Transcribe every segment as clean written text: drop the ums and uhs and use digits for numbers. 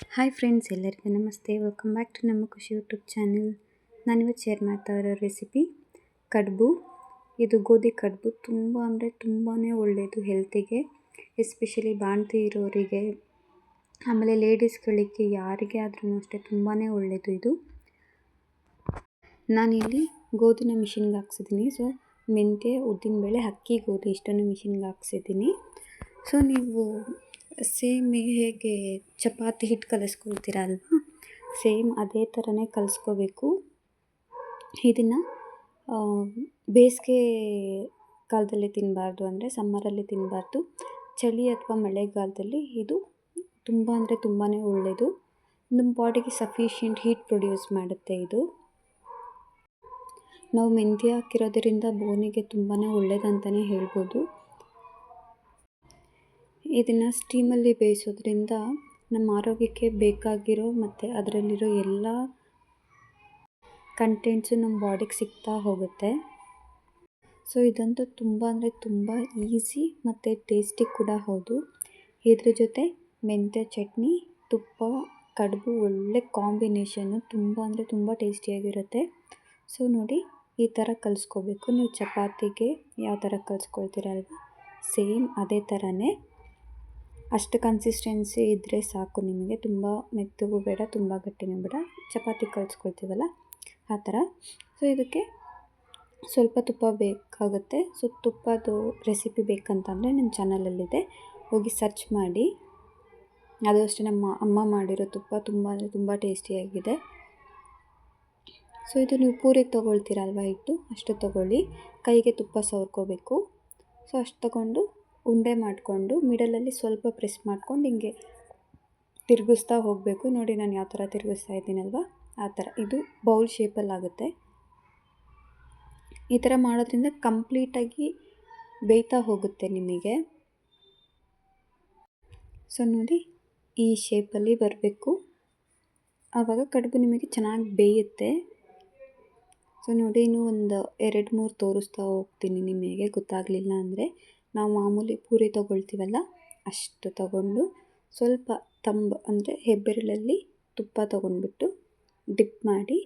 Hi friends, ಎಲ್ಲರಿಗೂ ನಮಸ್ತೆ. Welcome back to ನಮ್ಮ ಖುಷಿ ಯೂಟ್ಯೂಬ್ ಚಾನಲ್. ನಾನಿವತ್ತು ಶೇರ್ ಮಾಡ್ತಾ ಇರೋ ರೆಸಿಪಿ ಕಡುಬು. ಇದು ಗೋಧಿ ಕಡುಬು ತುಂಬ ಅಂದರೆ ತುಂಬಾ ಒಳ್ಳೆಯದು ಹೆಲ್ತಿಗೆ, ಎಸ್ಪೆಷಲಿ ಬಾಣಂತಿ ಇರೋರಿಗೆ, ಆಮೇಲೆ ಲೇಡೀಸ್ಗಳಿಗೆ, ಯಾರಿಗೆ ಆದ್ರೂ ಅಷ್ಟೇ ತುಂಬಾ ಒಳ್ಳೆಯದು ಇದು. ನಾನಿಲ್ಲಿ ಗೋಧಿನ ಮಿಷಿನ್ಗೆ ಹಾಕ್ಸಿದ್ದೀನಿ. ಸೊ ಮೆಂತ್ಯ, ಉದ್ದಿನಬೇಳೆ, ಅಕ್ಕಿ, ಗೋಧಿ ಇಷ್ಟನ್ನು ಮಿಷಿನ್ಗೆ ಹಾಕ್ಸಿದ್ದೀನಿ. ಸೊ ನೀವು ಸೇಮ್ ಹೇಗೆ ಚಪಾತಿ ಹಿಟ್ಟು ಕಲಿಸ್ಕೊಳ್ತೀರ ಅಲ್ವಾ, ಸೇಮ್ ಅದೇ ಥರನೇ ಕಲಿಸ್ಕೋಬೇಕು. ಇದನ್ನು ಬೇಸಿಗೆ ಕಾಲದಲ್ಲಿ ತಿನ್ನಬಾರ್ದು, ಅಂದರೆ ಸಮ್ಮರಲ್ಲಿ ತಿನ್ನಬಾರ್ದು. ಚಳಿ ಅಥವಾ ಮಳೆಗಾಲದಲ್ಲಿ ಇದು ತುಂಬ ಅಂದರೆ ತುಂಬಾ ಒಳ್ಳೆಯದು. ನಮ್ಮ ಬಾಡಿಗೆ ಸಫಿಷಿಯೆಂಟ್ ಹೀಟ್ ಪ್ರೊಡ್ಯೂಸ್ ಮಾಡುತ್ತೆ ಇದು. ನಾವು ಮೆಂತ್ಯ ಹಾಕಿರೋದರಿಂದ ಬೋನಿಗೆ ತುಂಬಾ ಒಳ್ಳೆಯದಂತಲೇ ಹೇಳ್ಬೋದು. ಇದನ್ನು ಸ್ಟೀಮಲ್ಲಿ ಬೇಯಿಸೋದ್ರಿಂದ ನಮ್ಮ ಆರೋಗ್ಯಕ್ಕೆ ಬೇಕಾಗಿರೋ ಮತ್ತು ಅದರಲ್ಲಿರೋ ಎಲ್ಲ ಕಂಟೆಂಟ್ಸು ನಮ್ಮ ಬಾಡಿಗೆ ಸಿಗ್ತಾ ಹೋಗುತ್ತೆ. ಸೊ ಇದಂತೂ ತುಂಬ ಅಂದರೆ ತುಂಬ ಈಸಿ ಮತ್ತು ಟೇಸ್ಟಿ ಕೂಡ ಹೌದು. ಇದ್ರ ಜೊತೆ ಮೆಂತ್ಯ ಚಟ್ನಿ, ತುಪ್ಪ, ಕಡುಬು ಒಳ್ಳೆ ಕಾಂಬಿನೇಷನ್ನು, ತುಂಬ ಅಂದರೆ ತುಂಬ ಟೇಸ್ಟಿಯಾಗಿರುತ್ತೆ. ಸೊ ನೋಡಿ, ಈ ಥರ ಕಲಿಸ್ಕೋಬೇಕು. ನೀವು ಚಪಾತಿಗೆ ಯಾವ ಥರ ಕಲಿಸ್ಕೊಳ್ತೀರಲ್ವ, ಸೇಮ್ ಅದೇ ಥರನೇ. ಅಷ್ಟು ಕನ್ಸಿಸ್ಟೆನ್ಸಿ ಇದ್ದರೆ ಸಾಕು ನಿಮಗೆ. ತುಂಬ ಮೆತ್ತಗೂ ಬೇಡ, ತುಂಬ ಗಟ್ಟಿನೂ ಬೇಡ. ಚಪಾತಿ ಕಲಿಸ್ಕೊಳ್ತೀವಲ್ಲ ಆ ಥರ. ಸೊ ಇದಕ್ಕೆ ಸ್ವಲ್ಪ ತುಪ್ಪ ಬೇಕಾಗುತ್ತೆ. ಸೊ ತುಪ್ಪದ ರೆಸಿಪಿ ಬೇಕಂತಂದರೆ ನನ್ನ ಚಾನಲಲ್ಲಿದೆ, ಹೋಗಿ ಸರ್ಚ್ ಮಾಡಿ. ಅದು ಅಷ್ಟೇ, ನಮ್ಮ ಅಮ್ಮ ಮಾಡಿರೋ ತುಪ್ಪ ತುಂಬ ಅಂದರೆ ತುಂಬ ಟೇಸ್ಟಿಯಾಗಿದೆ. ಸೊ ಇದು ನೀವು ಪೂರಿಗೆ ತೊಗೊಳ್ತೀರಲ್ವ ಹಿಟ್ಟು, ಅಷ್ಟು ತೊಗೊಳ್ಳಿ. ಕೈಗೆ ತುಪ್ಪ ಸವರ್ಕೋಬೇಕು. ಸೊ ಅಷ್ಟು ತೊಗೊಂಡು ಉಂಡೆ ಮಾಡಿಕೊಂಡು ಮಿಡಲಲ್ಲಿ ಸ್ವಲ್ಪ ಪ್ರೆಸ್ ಮಾಡ್ಕೊಂಡು ಹಿಂಗೆ ತಿರುಗಿಸ್ತಾ ಹೋಗಬೇಕು. ನೋಡಿ ನಾನು ಯಾವ ಥರ ತಿರುಗಿಸ್ತಾ ಇದ್ದೀನಲ್ವ, ಆ ಥರ. ಇದು ಬೌಲ್ ಶೇಪಲ್ಲಾಗುತ್ತೆ. ಈ ಥರ ಮಾಡೋದ್ರಿಂದ ಕಂಪ್ಲೀಟಾಗಿ ಬೇಯ್ತಾ ಹೋಗುತ್ತೆ ನಿಮಗೆ. ಸೊ ನೋಡಿ, ಈ ಶೇಪಲ್ಲಿ ಬರಬೇಕು. ಆವಾಗ ಕಡುಬು ನಿಮಗೆ ಚೆನ್ನಾಗಿ ಬೇಯುತ್ತೆ. ಸೊ ನೋಡಿ, ಇನ್ನೂ ಒಂದು 2-3 ತೋರಿಸ್ತಾ ಹೋಗ್ತೀನಿ ನಿಮಗೆ, ಗೊತ್ತಾಗಲಿಲ್ಲ ಅಂದರೆ. ನಾವು ಮಾಮೂಲಿ ಪೂರಿ ತೊಗೊಳ್ತೀವಲ್ಲ ಅಷ್ಟು ತಗೊಂಡು ಸ್ವಲ್ಪ ಅಂದರೆ ಹೆಬ್ಬೆರಳಲ್ಲಿ ತುಪ್ಪ ತೊಗೊಂಡ್ಬಿಟ್ಟು ಡಿಪ್ ಮಾಡಿ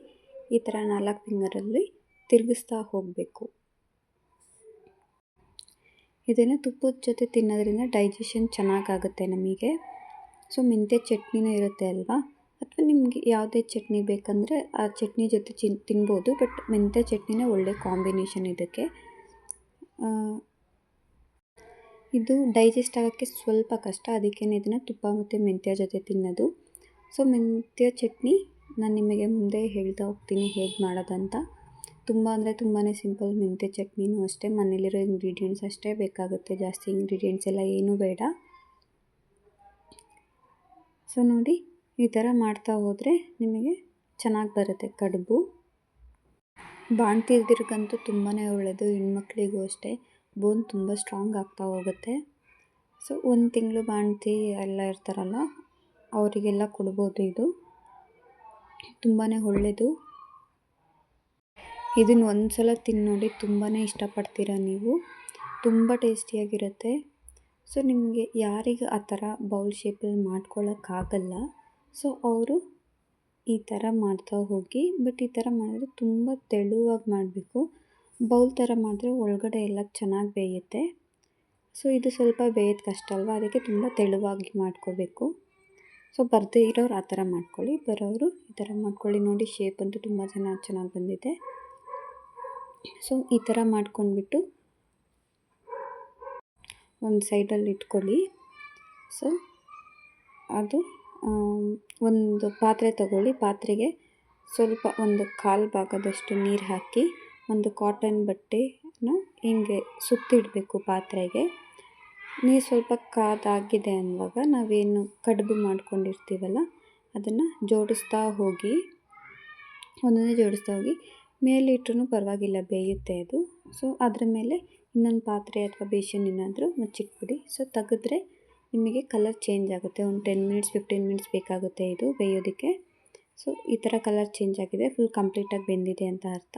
ಈ ಥರ 4 ಫಿಂಗರಲ್ಲಿ ತಿರುಗಿಸ್ತಾ ಹೋಗಬೇಕು. ಇದನ್ನು ತುಪ್ಪದ ಜೊತೆ ತಿನ್ನೋದ್ರಿಂದ ಡೈಜೆಷನ್ ಚೆನ್ನಾಗಾಗುತ್ತೆ ನಮಗೆ. ಸೊ ಮೆಂತ್ಯ ಚಟ್ನಿನೂ ಇರುತ್ತೆ ಅಲ್ವಾ, ಅಥವಾ ನಿಮಗೆ ಯಾವುದೇ ಚಟ್ನಿ ಬೇಕಂದರೆ ಆ ಚಟ್ನಿ ಜೊತೆ ತಿನ್ಬೋದು. ಬಟ್ ಮೆಂತ್ಯ ಚಟ್ನಿನೇ ಒಳ್ಳೆ ಕಾಂಬಿನೇಷನ್ ಇದಕ್ಕೆ. ಇದು ಡೈಜೆಸ್ಟ್ ಆಗೋಕ್ಕೆ ಸ್ವಲ್ಪ ಕಷ್ಟ, ಅದಕ್ಕೇ ಇದನ್ನು ತುಪ್ಪ ಮತ್ತು ಮೆಂತ್ಯ ಜೊತೆ ತಿನ್ನೋದು. ಸೊ ಮೆಂತ್ಯ ಚಟ್ನಿ ನಾನು ನಿಮಗೆ ಮುಂದೆ ಹೇಳ್ತಾ ಹೋಗ್ತೀನಿ ಹೇಗೆ ಮಾಡೋದಂತ. ತುಂಬ ಅಂದರೆ ತುಂಬಾ ಸಿಂಪಲ್. ಮೆಂತ್ಯ ಚಟ್ನಿನೂ ಅಷ್ಟೇ, ಮನೇಲಿರೋ ಇಂಗ್ರೀಡಿಯೆಂಟ್ಸ್ ಅಷ್ಟೇ ಬೇಕಾಗುತ್ತೆ, ಜಾಸ್ತಿ ಇಂಗ್ರೀಡಿಯೆಂಟ್ಸ್ ಎಲ್ಲ ಏನೂ ಬೇಡ. ಸೊ ನೋಡಿ, ಈ ಥರ ಮಾಡ್ತಾ ಹೋದರೆ ನಿಮಗೆ ಚೆನ್ನಾಗಿ ಬರುತ್ತೆ ಕಡುಬು. ಬಾಣಂತಿ ಇದ್ದಿರೋಕ್ಕಂತೂ ತುಂಬಾ ಒಳ್ಳೆಯದು. ಹೆಣ್ಮಕ್ಳಿಗೂ ಅಷ್ಟೇ, ಬೋನ್ ತುಂಬ ಸ್ಟ್ರಾಂಗ್ ಆಗ್ತಾ ಹೋಗುತ್ತೆ. ಸೊ 1 ತಿಂಗಳು ಬಾಣಂತಿ ಎಲ್ಲ ಇರ್ತಾರಲ್ಲ ಅವರಿಗೆಲ್ಲ ಕೊಡ್ಬೋದು. ಇದು ತುಂಬಾ ಒಳ್ಳೆಯದು. ಇದನ್ನು ಒಂದು ಸಲ ತಿಂದು ನೋಡಿ, ತುಂಬಾ ಇಷ್ಟಪಡ್ತೀರ ನೀವು. ತುಂಬ ಟೇಸ್ಟಿಯಾಗಿರುತ್ತೆ. ಸೊ ನಿಮಗೆ ಯಾರಿಗೆ ಆ ಥರ ಬೌಲ್ ಶೇಪಲ್ಲಿ ಮಾಡ್ಕೊಳ್ಳೋಕ್ಕಾಗಲ್ಲ, ಸೊ ಅವರು ಈ ಥರ ಮಾಡ್ತಾ ಹೋಗಿ. ಬಟ್ ಈ ಥರ ಮಾಡಿದ್ರೆ ತುಂಬ ತೆಳುವಾಗಿ ಮಾಡಬೇಕು. ಬೌಲ್ ಥರ ಮಾಡಿದ್ರೆ ಒಳಗಡೆ ಎಲ್ಲ ಚೆನ್ನಾಗಿ ಬೇಯುತ್ತೆ. ಸೊ ಇದು ಸ್ವಲ್ಪ ಬೇಯೋದು ಕಷ್ಟ ಅಲ್ವಾ, ಅದಕ್ಕೆ ತುಂಬ ತೆಳುವಾಗಿ ಮಾಡ್ಕೋಬೇಕು. ಸೊ ಬರದೇ ಇರೋರು ಆ ಥರ ಮಾಡ್ಕೊಳ್ಳಿ, ಬರೋರು ಈ ಥರ ಮಾಡ್ಕೊಳ್ಳಿ. ನೋಡಿ, ಶೇಪ್ ಅಂತೂ ತುಂಬ ಚೆನ್ನಾಗಿ ಬಂದಿದೆ. ಸೊ ಈ ಥರ ಮಾಡ್ಕೊಂಡ್ಬಿಟ್ಟು ಒಂದು ಸೈಡಲ್ಲಿ ಇಟ್ಕೊಳ್ಳಿ. ಸೊ ಅದು ಒಂದು ಪಾತ್ರೆ ತಗೊಳ್ಳಿ. ಪಾತ್ರೆಗೆ ಸ್ವಲ್ಪ ಒಂದು 1/4 ಭಾಗದಷ್ಟು ನೀರು ಹಾಕಿ ಒಂದು ಕಾಟನ್ ಬಟ್ಟೆನ ಹಿಂಗೆ ಸುತ್ತಿಡಬೇಕು ಪಾತ್ರೆಗೆ. ನೀರು ಸ್ವಲ್ಪ ಕಾದಾಗಿದೆ ಅನ್ನುವಾಗ ನಾವೇನು ಕಡುಬು ಮಾಡ್ಕೊಂಡಿರ್ತೀವಲ್ಲ ಅದನ್ನು ಜೋಡಿಸ್ತಾ ಹೋಗಿ, ಒಂದೊಂದೇ ಜೋಡಿಸ್ತಾ ಹೋಗಿ. ಮೇಲೆ ಇಟ್ಟರೂ ಪರವಾಗಿಲ್ಲ, ಬೇಯುತ್ತೆ ಅದು. ಸೊ ಅದ್ರ ಮೇಲೆ ಇನ್ನೊಂದು ಪಾತ್ರೆ ಅಥವಾ ಬೇಷನ್ ಏನಾದರೂ ಮುಚ್ಚಿಟ್ಬಿಡಿ. ಸೊ ತೆಗೆದ್ರೆ ನಿಮಗೆ ಕಲರ್ ಚೇಂಜ್ ಆಗುತ್ತೆ. ಒಂದು 10 ಮಿನಿಟ್ಸ್ 15 ಮಿನಿಟ್ಸ್ ಬೇಕಾಗುತ್ತೆ ಇದು ಬೇಯೋದಕ್ಕೆ. ಸೊ ಈ ಥರ ಕಲರ್ ಚೇಂಜ್ ಆಗಿದೆ, ಫುಲ್ ಕಂಪ್ಲೀಟಾಗಿ ಬೆಂದಿದೆ ಅಂತ ಅರ್ಥ.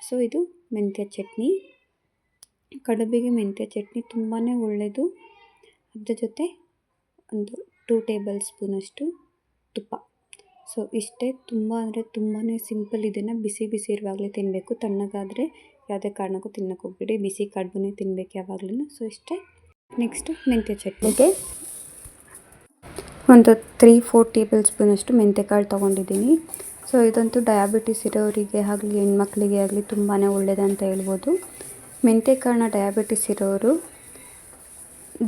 ಸೊ ಇದು ಮೆಂತ್ಯ ಚಟ್ನಿ. ಕಡುಬಿಗೆ ಮೆಂತ್ಯ ಚಟ್ನಿ ತುಂಬಾ ಒಳ್ಳೆಯದು. ಅದ್ರ ಜೊತೆ ಒಂದು 2 ಟೇಬಲ್ ಸ್ಪೂನಷ್ಟು ತುಪ್ಪ. ಸೊ ಇಷ್ಟೇ. ತುಂಬ ಅಂದರೆ ತುಂಬಾ ಸಿಂಪಲ್. ಇದನ್ನು ಬಿಸಿ ಬಿಸಿ ಇರುವಾಗಲೇ ತಿನ್ನಬೇಕು. ತಣ್ಣಗಾದರೆ ಯಾವುದೇ ಕಾರಣಕ್ಕೂ ತಿನ್ನೋಕೆ ಹೋಗ್ಬೇಡಿ. ಬಿಸಿ ಕಡುಬನ್ನೇ ತಿನ್ನಬೇಕು ಯಾವಾಗಲೂ. ಸೊ ಇಷ್ಟೇ. ನೆಕ್ಸ್ಟು ಮೆಂತ್ಯ ಚಟ್ನಿಗೆ ಒಂದು 3-4 ಟೇಬಲ್ ಸ್ಪೂನಷ್ಟು ಮೆಂತ್ಯಕಾಳು ತೊಗೊಂಡಿದ್ದೀನಿ. ಸೊ ಇದಂತೂ ಡಯಾಬಿಟಿಸ್ ಇರೋರಿಗೆ ಆಗಲಿ ಹೆಣ್ಮಕ್ಳಿಗೆ ಆಗಲಿ ತುಂಬಾ ಒಳ್ಳೆಯದಂತ ಹೇಳ್ಬೋದು. ಮೆಂತ್ಯಕಾಳನ್ನ ಡಯಾಬಿಟಿಸ್ ಇರೋರು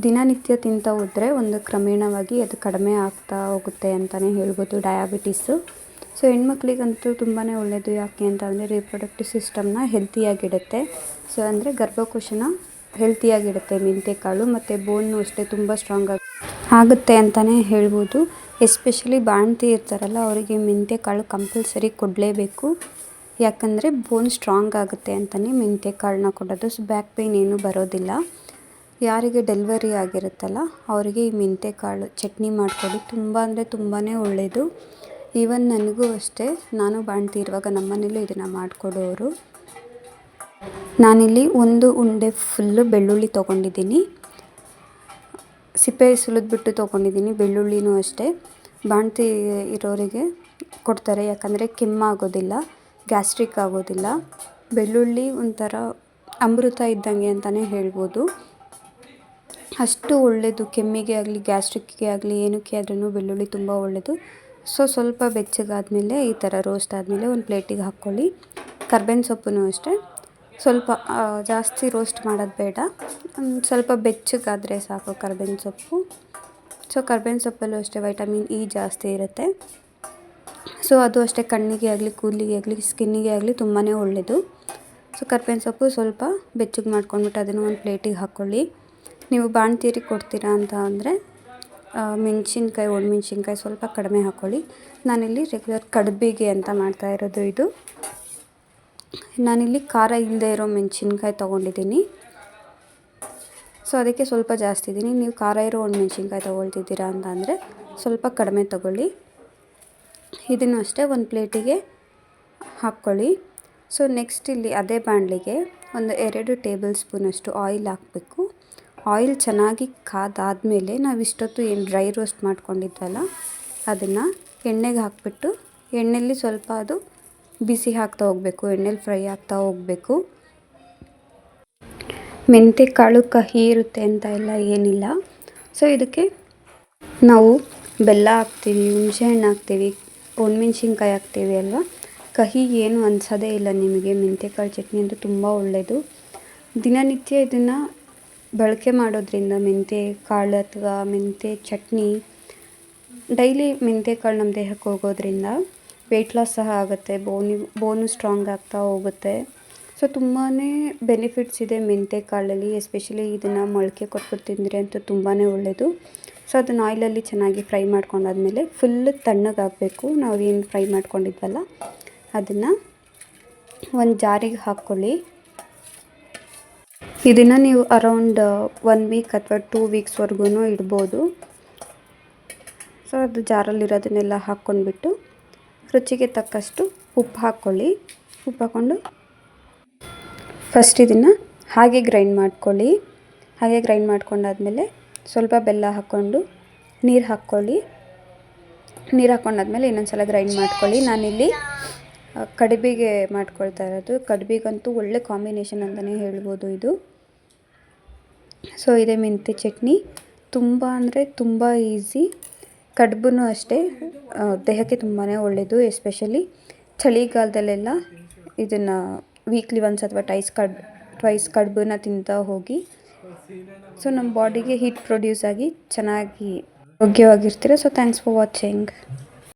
ದಿನನಿತ್ಯ ತಿಂತಾ ಹೋದರೆ ಒಂದು ಕ್ರಮೇಣವಾಗಿ ಅದು ಕಡಿಮೆ ಆಗ್ತಾ ಹೋಗುತ್ತೆ ಅಂತಲೇ ಹೇಳ್ಬೋದು ಡಯಾಬಿಟಿಸ್ಸು. ಸೊ ಹೆಣ್ಮಕ್ಳಿಗಂತೂ ತುಂಬಾ ಒಳ್ಳೆಯದು. ಯಾಕೆ ಅಂತಂದರೆ ರಿಪ್ರೊಡಕ್ಟಿವ್ ಸಿಸ್ಟಮ್ನ ಹೆಲ್ತಿಯಾಗಿಡುತ್ತೆ. ಸೊ ಅಂದರೆ ಗರ್ಭಕೋಶನ ಹೆಲ್ತಿಯಾಗಿಡುತ್ತೆ ಮೆಂತ್ಯಕಾಳು. ಮತ್ತು ಬೋನ್ನು ಅಷ್ಟೇ ತುಂಬ ಸ್ಟ್ರಾಂಗ್ ಆಗುತ್ತೆ ಅಂತಲೇ ಹೇಳ್ಬೋದು. ಎಸ್ಪೆಷಲಿ ಬಾಣಂತಿ ಇರ್ತಾರಲ್ಲ ಅವರಿಗೆ ಮೆಂತ್ಯಕಾಳು ಕಂಪಲ್ಸರಿ ಕೊಡಲೇಬೇಕು. ಯಾಕಂದರೆ ಬೋನ್ ಸ್ಟ್ರಾಂಗ್ ಆಗುತ್ತೆ ಅಂತಲೇ ಮೆಂತ್ಯಕಾಳನ್ನ ಕೊಡೋದು. ಸೊ ಬ್ಯಾಕ್ ಪೇಯ್ನ್ ಏನೂ ಬರೋದಿಲ್ಲ. ಯಾರಿಗೆ ಡೆಲಿವರಿ ಆಗಿರುತ್ತಲ್ಲ ಅವರಿಗೆ ಈ ಮೆಂತ್ಯಕಾಳು ಚಟ್ನಿ ಮಾಡಿಕೊಡಿ. ತುಂಬ ಅಂದರೆ ತುಂಬಾ ಒಳ್ಳೆಯದು. ಈವನ್ ನನಗೂ ಅಷ್ಟೇ. ನಾನು ಬಾಣಂತಿ ಇರುವಾಗ ನಮ್ಮನೇಲೂ ಇದನ್ನು ಮಾಡಿಕೊಡೋರು. ನಾನಿಲ್ಲಿ ಒಂದು ಉಂಡೆ ಫುಲ್ಲು ಬೆಳ್ಳುಳ್ಳಿ ತೊಗೊಂಡಿದ್ದೀನಿ. ಸಿಪ್ಪೆ ಸುಲಿದ್ಬಿಟ್ಟು ತೊಗೊಂಡಿದ್ದೀನಿ. ಬೆಳ್ಳುಳ್ಳಿನೂ ಅಷ್ಟೇ ಬಾಣಂತಿ ಇರೋರಿಗೆ ಕೊಡ್ತಾರೆ. ಯಾಕಂದರೆ ಕೆಮ್ಮಾಗೋದಿಲ್ಲ, ಗ್ಯಾಸ್ಟ್ರಿಕ್ ಆಗೋದಿಲ್ಲ. ಬೆಳ್ಳುಳ್ಳಿ ಒಂಥರ ಅಮೃತ ಇದ್ದಂಗೆ ಅಂತಲೇ ಹೇಳ್ಬೋದು. ಅಷ್ಟು ಒಳ್ಳೆಯದು. ಕೆಮ್ಮಿಗೆ ಆಗಲಿ ಗ್ಯಾಸ್ಟ್ರಿಕ್ಗೆ ಆಗಲಿ ಏನಕ್ಕೆ ಆದ್ರೂ ಬೆಳ್ಳುಳ್ಳಿ ತುಂಬ ಒಳ್ಳೆಯದು. ಸೊ ಸ್ವಲ್ಪ ಬೆಚ್ಚಗಾದಮೇಲೆ ಈ ಥರ ರೋಸ್ಟ್ ಆದಮೇಲೆ ಒಂದು ಪ್ಲೇಟಿಗೆ ಹಾಕ್ಕೊಳ್ಳಿ. ಕರ್ಬೇವಿನ ಸೊಪ್ಪು ಅಷ್ಟೇ ಸ್ವಲ್ಪ ಜಾಸ್ತಿ ರೋಸ್ಟ್ ಮಾಡೋದು ಬೇಡ. ಸ್ವಲ್ಪ ಬೆಚ್ಚಗಾದರೆ ಸಾಕು ಕರ್ಬೇವಿನ ಸೊಪ್ಪು. ಸೊ ಕರ್ಬೇವಿನ ಸೊಪ್ಪಲ್ಲೂ ಅಷ್ಟೇ ವೈಟಮಿನ್ ಇ ಜಾಸ್ತಿ ಇರುತ್ತೆ. ಸೊ ಅದು ಅಷ್ಟೇ ಕಣ್ಣಿಗೆ ಆಗಲಿ ಕೂದಲಿಗೆ ಆಗಲಿ ಸ್ಕಿನ್ನಿಗೆ ಆಗಲಿ ತುಂಬಾ ಒಳ್ಳೆಯದು. ಸೊ ಕರ್ಬೇವಿನ ಸೊಪ್ಪು ಸ್ವಲ್ಪ ಬೆಚ್ಚಗೆ ಮಾಡ್ಕೊಂಡ್ಬಿಟ್ಟು ಅದನ್ನು ಒಂದು ಪ್ಲೇಟಿಗೆ ಹಾಕ್ಕೊಳ್ಳಿ. ನೀವು ಬಾಣಂತಿಯರಿಗೆ ಕೊಡ್ತೀರಾ ಅಂತ ಅಂದರೆ ಮೆಣಸಿನ್ಕಾಯಿ ಒಣಮೆಣ್ಸಿನ್ಕಾಯಿ ಸ್ವಲ್ಪ ಕಡಿಮೆ ಹಾಕ್ಕೊಳ್ಳಿ. ನಾನಿಲ್ಲಿ ರೆಗ್ಯುಲರ್ ಕಡುಬಿಗೆ ಅಂತ ಮಾಡ್ತಾಯಿರೋದು ಇದು. ನಾನಿಲ್ಲಿ ಖಾರ ಇಲ್ಲದೆ ಇರೋ ಮೆಣಸಿನ್ಕಾಯಿ ತೊಗೊಂಡಿದ್ದೀನಿ. ಸೊ ಅದಕ್ಕೆ ಸ್ವಲ್ಪ ಜಾಸ್ತಿ ಇದ್ದೀನಿ. ನೀವು ಖಾರ ಇರೋ ಒಣಮೆಣ್ಸಿನ್ಕಾಯಿ ತೊಗೊಳ್ತಿದ್ದೀರಾ ಅಂತ ಅಂದರೆ ಸ್ವಲ್ಪ ಕಡಿಮೆ ತೊಗೊಳ್ಳಿ. ಇದನ್ನು ಅಷ್ಟೇ ಒಂದು ಪ್ಲೇಟಿಗೆ ಹಾಕ್ಕೊಳ್ಳಿ. ಸೊ ನೆಕ್ಸ್ಟ್ ಇಲ್ಲಿ ಅದೇ ಬಾಣಲಿಗೆ ಒಂದು 2 ಟೇಬಲ್ ಸ್ಪೂನಷ್ಟು ಆಯಿಲ್ ಹಾಕಬೇಕು. ಆಯಿಲ್ ಚೆನ್ನಾಗಿ ಕಾದಾದಮೇಲೆ ನಾವು ಇಷ್ಟೊತ್ತು ಏನು ಡ್ರೈ ರೋಸ್ಟ್ ಮಾಡ್ಕೊಂಡಿದ್ವಲ್ಲ ಅದನ್ನು ಎಣ್ಣೆಗೆ ಹಾಕಿಬಿಟ್ಟು ಎಣ್ಣೆಯಲ್ಲಿ ಸ್ವಲ್ಪ ಅದು ಬಿಸಿ ಹಾಕ್ತಾ ಹೋಗಬೇಕು. ಎಣ್ಣೆಲಿ ಫ್ರೈ ಆಗ್ತಾ ಹೋಗಬೇಕು. ಮೆಂತ್ಯಕಾಳು ಕಹಿ ಇರುತ್ತೆ ಅಂತ ಎಲ್ಲ ಏನಿಲ್ಲ. ಸೊ ಇದಕ್ಕೆ ನಾವು ಬೆಲ್ಲ ಹಾಕ್ತೀವಿ, ಹುಣಸೆಹಣ್ಣು ಹಾಕ್ತೀವಿ, ಒಣಮೆಣ್ಸಿನ್ಕಾಯಿ ಹಾಕ್ತೀವಿ ಅಲ್ವಾ. ಕಹಿ ಏನು ಅನಿಸೋದೇ ಇಲ್ಲ ನಿಮಗೆ. ಮೆಂತ್ಯಕಾಳು ಚಟ್ನಿ ಅಂತೂ ತುಂಬ ಒಳ್ಳೆಯದು. ದಿನನಿತ್ಯ ಇದನ್ನು ಬಳಕೆ ಮಾಡೋದ್ರಿಂದ ಮೆಂತ್ಯಕಾಳು ಅಥವಾ ಮೆಂತ್ಯ ಚಟ್ನಿ ಡೈಲಿ ಮೆಂತ್ಯಕಾಳು ನಮ್ಮ ದೇಹಕ್ಕೆ ಹೋಗೋದ್ರಿಂದ ವೆಯ್ಟ್ ಲಾಸ್ ಸಹ ಆಗುತ್ತೆ. ಬೋನು ಸ್ಟ್ರಾಂಗ್ ಆಗ್ತಾ ಹೋಗುತ್ತೆ. ಸೊ ತುಂಬಾ ಬೆನಿಫಿಟ್ಸ್ ಇದೆ ಮೆಂತ್ಯಕಾಳಲ್ಲಿ. ಎಸ್ಪೆಷಲಿ ಇದನ್ನು ಮೊಳಕೆ ಕೊಟ್ಬಿಟ್ಟು ತಿಂದರೆ ಅಂತೂ ತುಂಬಾ ಒಳ್ಳೆಯದು. ಸೊ ಅದನ್ನು ಆಯಿಲಲ್ಲಿ ಚೆನ್ನಾಗಿ ಫ್ರೈ ಮಾಡ್ಕೊಂಡಾದ್ಮೇಲೆ ಫುಲ್ಲು ತಣ್ಣಗಾಗಬೇಕು. ನಾವು ಏನು ಫ್ರೈ ಮಾಡ್ಕೊಂಡಿದ್ವಲ್ಲ ಅದನ್ನು ಒಂದು ಜಾರಿಗೆ ಹಾಕ್ಕೊಳ್ಳಿ. ಇದನ್ನು ನೀವು ಅರೌಂಡ್ 1 ವೀಕ್ ಅಥವಾ 2 ವೀಕ್ಸ್ವರೆಗೂ ಇಡ್ಬೋದು. ಸೊ ಅದು ಜಾರಲ್ಲಿರೋದನ್ನೆಲ್ಲ ಹಾಕ್ಕೊಂಡ್ಬಿಟ್ಟು ರುಚಿಗೆ ತಕ್ಕಷ್ಟು ಉಪ್ಪು ಹಾಕ್ಕೊಳ್ಳಿ. ಉಪ್ಪು ಹಾಕ್ಕೊಂಡು ಫಸ್ಟ್ ಇದನ್ನು ಹಾಗೆ ಗ್ರೈಂಡ್ ಮಾಡ್ಕೊಳ್ಳಿ. ಹಾಗೆ ಗ್ರೈಂಡ್ ಮಾಡ್ಕೊಂಡಾದ್ಮೇಲೆ ಸ್ವಲ್ಪ ಬೆಲ್ಲ ಹಾಕ್ಕೊಂಡು ನೀರು ಹಾಕ್ಕೊಳ್ಳಿ. ನೀರು ಹಾಕ್ಕೊಂಡಾದ್ಮೇಲೆ ಇನ್ನೊಂದು ಸಲ ಗ್ರೈಂಡ್ ಮಾಡ್ಕೊಳ್ಳಿ. ನಾನಿಲ್ಲಿ ಕಡುಬಿಗೆ ಮಾಡ್ಕೊಳ್ತಾ ಇರೋದು. ಕಡುಬಿಗಂತೂ ಒಳ್ಳೆ ಕಾಂಬಿನೇಷನ್ ಅಂತಲೇ ಹೇಳ್ಬೋದು ಇದು. ಸೊ ಇದೇ ಮೆಂತ್ಯ ಚಟ್ನಿ. ತುಂಬ ಅಂದರೆ ತುಂಬ ಈಸಿ. ಕಡುಬೂ ಅಷ್ಟೇ ದೇಹಕ್ಕೆ ತುಂಬಾ ಒಳ್ಳೆಯದು. ಎಸ್ಪೆಷಲಿ ಚಳಿಗಾಲದಲ್ಲೆಲ್ಲ ಇದನ್ನು ವೀಕ್ಲಿ ಒನ್ಸ್ ಅಥವಾ ಟ್ವೈಸ್ ಕಡುಬನ್ನ ತಿಂತಾ ಹೋಗಿ. ಸೊ ನಮ್ಮ ಬಾಡಿಗೆ ಹೀಟ್ ಪ್ರೊಡ್ಯೂಸ್ ಆಗಿ ಚೆನ್ನಾಗಿ ಆರೋಗ್ಯವಾಗಿರ್ತೀರ. So thanks for watching.